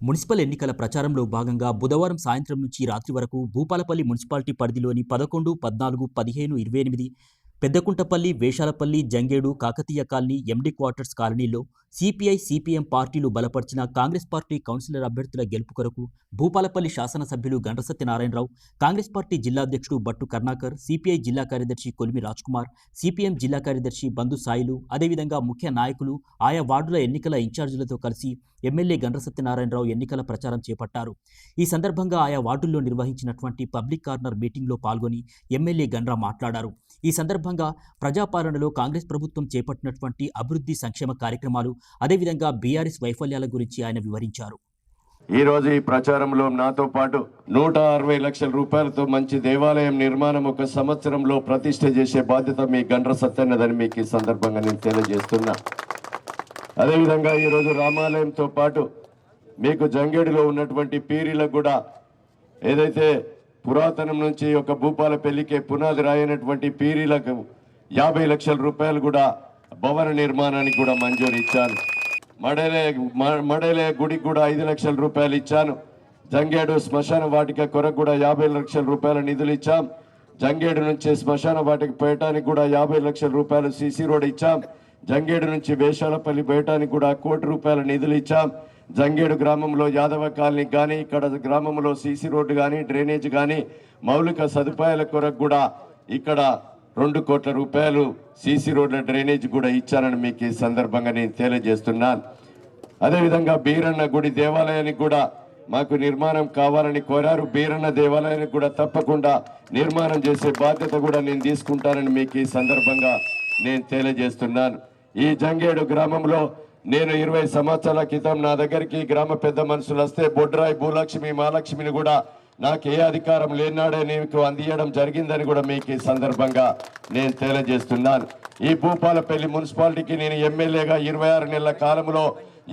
Municipal ఎన్నికల ప్రచారంలో భాగంగా బుధవారం సాయంత్రం నుంచి రాత్రి వరకు భూపాలపల్లి మున్సిపాలిటీ పరిధిలోని 11, 14, 15, 28 పెద్దకుంటపల్లి, వేషాలపల్లి, జంగేడు, కాకతీయ కాలనీ, ఎండి క్వార్టర్స్ కాలనీలో సిపిఐ, సిపిఎం పార్టీలు బలపరిచిన కాంగ్రెస్ పార్టీ కౌన్సిలర్ అభ్యర్థుల గెలుపు కొరకు భూపాలపల్లి శాసనసభ్యులు గండ్ర సత్యనారాయణరావు, కాంగ్రెస్ పార్టీ జిల్లా అధ్యక్షుడు బట్టు కర్ణాకర్, సిపిఐ జిల్లా కార్యదర్శి కొలిమి రాజ్కుమార్, సిపిఎం జిల్లా కార్యదర్శి బంధు సాయిలు, అదేవిధంగా ముఖ్య నాయకులు ఆయా వార్డుల ఎన్నికల ఇన్ఛార్జీలతో కలిసి ఎమ్మెల్యే గండ్ర సత్యనారాయణరావు ఎన్నికల ప్రచారం చేపట్టారు. ఈ సందర్భంగా ఆయా వార్డుల్లో నిర్వహించినటువంటి పబ్లిక్ కార్నర్ మీటింగ్లో పాల్గొని ఎమ్మెల్యే గండ్ర మాట్లాడారు. ఈ సందర్భంగా ప్రజాపాలనలో కాంగ్రెస్ ప్రభుత్వం చేపట్టినటువంటి అభివృద్ధి సంక్షేమ కార్యక్రమాలు, అదేవిధంగా బీఆర్ఎస్ వైఫల్యాల గురించి ఆయన వివరించారు. ఈ రోజు ఈ ప్రచారంలో నాతో పాటు 160 లక్షల రూపాయలతో మంచి దేవాలయం నిర్మాణం ఒక సంవత్సరంలో ప్రతిష్ఠ చేసే బాధ్యత మీ గండ్ర సత్యన్నదని మీకు ఈ సందర్భంగా నేను తెలియజేస్తున్నా. అదేవిధంగా ఈరోజు రామాలయంతో పాటు మీకు జంగేడులో ఉన్నటువంటి పీరీలకు కూడా ఏదైతే పురాతనం నుంచి ఒక భూపాలపల్లికే పునాది రాయనటువంటి పీరీలకు 50 లక్షల రూపాయలు కూడా భవన నిర్మాణానికి కూడా మంజూరు ఇచ్చాను. మడేలే గుడికి కూడా 5 లక్షల రూపాయలు ఇచ్చాను. జంగేడు శ్మశాన వాటిక కొరకు కూడా 50 లక్షల రూపాయల నిధులు ఇచ్చాం. జంగేడు నుంచి శ్మశాన వాటికి పోయటానికి కూడా 50 లక్షల రూపాయలు సీసీ రోడ్ ఇచ్చాం. జంగేడు నుంచి వేషాలపల్లి పోయటానికి కూడా 1 కోటి రూపాయల నిధులు ఇచ్చాం. జంగేడు గ్రామంలో యాదవ కాలనీ కానీ, ఇక్కడ గ్రామంలో సీసీ రోడ్డు కానీ, డ్రైనేజ్ కానీ, మౌలిక సదుపాయాల కొరకు కూడా ఇక్కడ 2 కోట్ల రూపాయలు సీసీ రోడ్ల డ్రైనేజ్ కూడా ఇచ్చానని మీకు ఈ సందర్భంగా నేను తెలియజేస్తున్నాను. అదేవిధంగా బీరన్న గుడి దేవాలయానికి కూడా మాకు నిర్మాణం కావాలని కోరారు. బీరన్న దేవాలయానికి కూడా తప్పకుండా నిర్మాణం చేసే బాధ్యత కూడా నేను తీసుకుంటానని మీకు ఈ సందర్భంగా నేను తెలియజేస్తున్నాను. ఈ జంగేడు గ్రామంలో నేను 20 సంవత్సరాల క్రితం నా దగ్గరికి గ్రామ పెద్ద మనుషులు వస్తే బొడ్రాయి భూలక్ష్మి, మహాలక్ష్మిని కూడా నాకు ఏ అధికారం లేనాడే నీకు అందియడం జరిగిందని కూడా మీకు ఈ సందర్భంగా నేను తెలియజేస్తున్నాను. ఈ భూపాలపల్లి మున్సిపాలిటీకి నేను ఎమ్మెల్యేగా 26 నెలల కాలంలో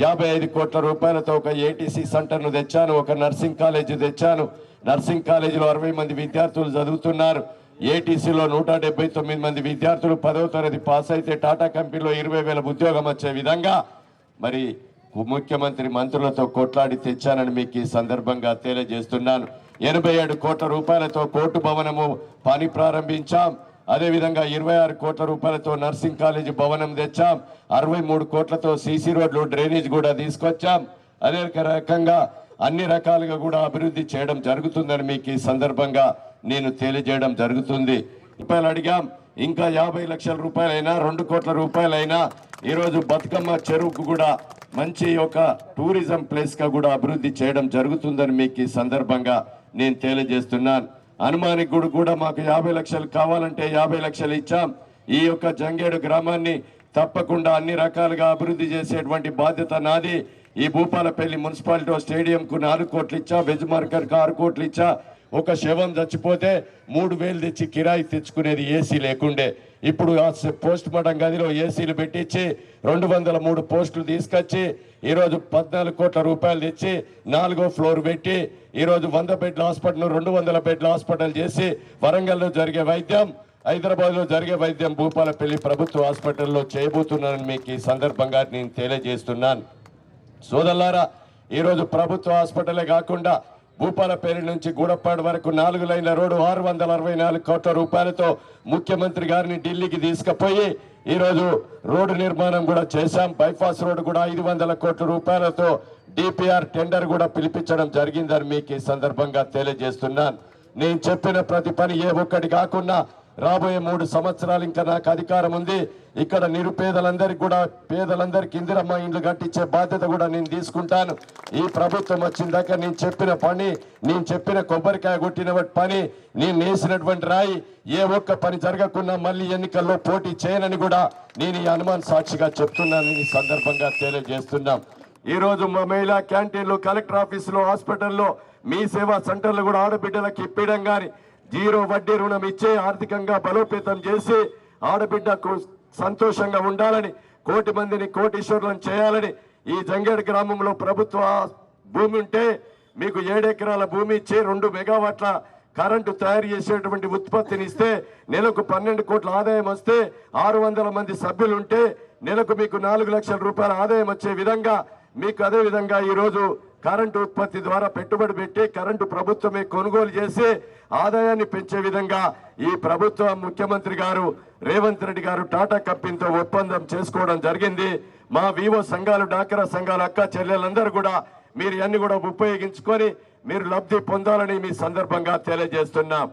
55 కోట్ల రూపాయలతో ఒక ఏటీసీ సెంటర్ను తెచ్చాను, ఒక నర్సింగ్ కాలేజీ తెచ్చాను. నర్సింగ్ కాలేజీలో 60 మంది విద్యార్థులు చదువుతున్నారు. ఏటీసీలో 179 మంది విద్యార్థులు 10వ తరగతి పాస్ అయితే టాటా కంపెనీలో 20,000 ఉద్యోగం వచ్చే విధంగా మరి ముఖ్యమంత్రి మంత్రులతో కొట్లాడి తెచ్చానని మీకు ఈ సందర్భంగా తెలియజేస్తున్నాను. 87 కోట్ల రూపాయలతో కోర్టు భవనము పని ప్రారంభించాం. అదేవిధంగా 26 కోట్ల రూపాయలతో నర్సింగ్ కాలేజీ భవనం తెచ్చాం. 63 కోట్లతో సీసీ రోడ్లు డ్రైనేజ్ కూడా తీసుకొచ్చాం. అదే రకంగా అన్ని రకాలుగా కూడా అభివృద్ధి చేయడం జరుగుతుందని మీకు ఈ సందర్భంగా నేను తెలియజేయడం జరుగుతుంది. రూపాయలు అడిగాం, ఇంకా 50 లక్షల రూపాయలైనా 2 కోట్ల రూపాయలైనా ఈరోజు బతుకమ్మ చెరువుకు కూడా మంచి ఒక టూరిజం ప్లేస్గా కూడా అభివృద్ధి చేయడం జరుగుతుందని మీకు ఈ సందర్భంగా నేను తెలియజేస్తున్నాను. హనుమాని గుడి కూడా మాకు 50 లక్షలు కావాలంటే 50 లక్షలు ఇచ్చాం. ఈ యొక్క జంగేడు గ్రామాన్ని తప్పకుండా అన్ని రకాలుగా అభివృద్ధి చేసేటువంటి బాధ్యత నాది. ఈ భూపాలపల్లి మున్సిపాలిటీ స్టేడియంకు 4 కోట్లు ఇచ్చా, వెజ్ మార్కెట్కు 6 కోట్లు ఇచ్చా. ఒక శవం చచ్చిపోతే 3,000 తెచ్చి కిరాయి తెచ్చుకునేది ఏసీ లేకుండే. ఇప్పుడు ఆ పోస్ట్ మార్టం గదిలో ఏసీలు పెట్టించి 203 పోస్టులు తీసుకొచ్చి ఈరోజు 14 కోట్ల రూపాయలు తెచ్చి 4వ ఫ్లోర్ పెట్టి ఈరోజు 100 బెడ్ల హాస్పిటల్ 200 బెడ్ల హాస్పిటల్ చేసి వరంగల్లో జరిగే వైద్యం, హైదరాబాద్లో జరిగే వైద్యం భూపాలపల్లి ప్రభుత్వ హాస్పిటల్లో చేయబోతున్నానని మీకు ఈ సందర్భంగా నేను తెలియజేస్తున్నాను. సోదరులారా, ఈరోజు ప్రభుత్వ హాస్పిటలే కాకుండా భూపాలపల్లి నుంచి గూడపాడు వరకు 4 లైన్ల రోడ్డు 664 కోట్ల రూపాయలతో ముఖ్యమంత్రి గారిని ఢిల్లీకి తీసుకుపోయి ఈరోజు రోడ్డు నిర్మాణం కూడా చేశాం. బైపాస్ రోడ్డు కూడా 500 కోట్ల రూపాయలతో డిపిఆర్ టెండర్ కూడా పిలిపించడం జరిగిందని మీకు ఈ సందర్భంగా తెలియజేస్తున్నాను. నేను చెప్పిన ప్రతి పని ఏ ఒక్కటి కాకుండా రాబోయే 3 సంవత్సరాలు ఇంకా నాకు అధికారం ఉంది. ఇక్కడ నిరుపేదలందరికీ కూడా పేదలందరికీ ఇందిరమ్మ ఇండ్లు కట్టించే బాధ్యత కూడా నేను తీసుకుంటాను. ఈ ప్రభుత్వం వచ్చిందాక నేను చెప్పిన పని, నేను చెప్పిన కొబ్బరికాయ కొట్టిన పని, నేను వేసినటువంటి రాయి ఏ ఒక్క పని జరగకుండా మళ్ళీ ఎన్నికల్లో పోటీ చేయనని కూడా నేను ఈ హనుమాన్ సాక్షిగా చెప్తున్నాను. ఈ సందర్భంగా తెలియజేస్తున్నాం. ఈరోజు మా మహిళా క్యాంటీన్లు, కలెక్టర్ ఆఫీసులో, హాస్పిటల్లో, మీ సేవా సెంటర్లు కూడా ఆడబిడ్డలకు ఇప్పించడం కానీ 0 వడ్డీ రుణం ఇచ్చే ఆర్థికంగా బలోపేతం చేసి ఆడబిడ్డకు సంతోషంగా ఉండాలని, 1 కోటి మందిని కోటీశ్వరులను చేయాలని ఈ జంగేడు గ్రామంలో ప్రభుత్వ భూమి ఉంటే మీకు 7 ఎకరాల భూమి ఇచ్చి 2 మెగావాట్ల కరెంటు తయారు చేసేటువంటి ఉత్పత్తిని ఇస్తే నెలకు 12 కోట్ల ఆదాయం వస్తే 600 మంది సభ్యులు ఉంటే నెలకు మీకు 4 లక్షల రూపాయల ఆదాయం వచ్చే విధంగా మీకు అదే విధంగా ఈ రోజు కరెంటు ఉత్పత్తి ద్వారా పెట్టుబడి పెట్టి కరెంటు ప్రభుత్వమే కొనుగోలు చేసి ఆదాయాన్ని పెంచే విధంగా ఈ ప్రభుత్వ ముఖ్యమంత్రి గారు రేవంత్ రెడ్డి గారు టాటా కంపెనీతో ఒప్పందం చేసుకోవడం జరిగింది. మా వివో సంఘాలు, డాక్రా సంఘాలు, అక్క చెల్లెలందరూ కూడా మీరు అన్ని కూడా ఉపయోగించుకొని మీరు లబ్ధి పొందాలని మీ సందర్భంగా తెలియజేస్తున్నాం.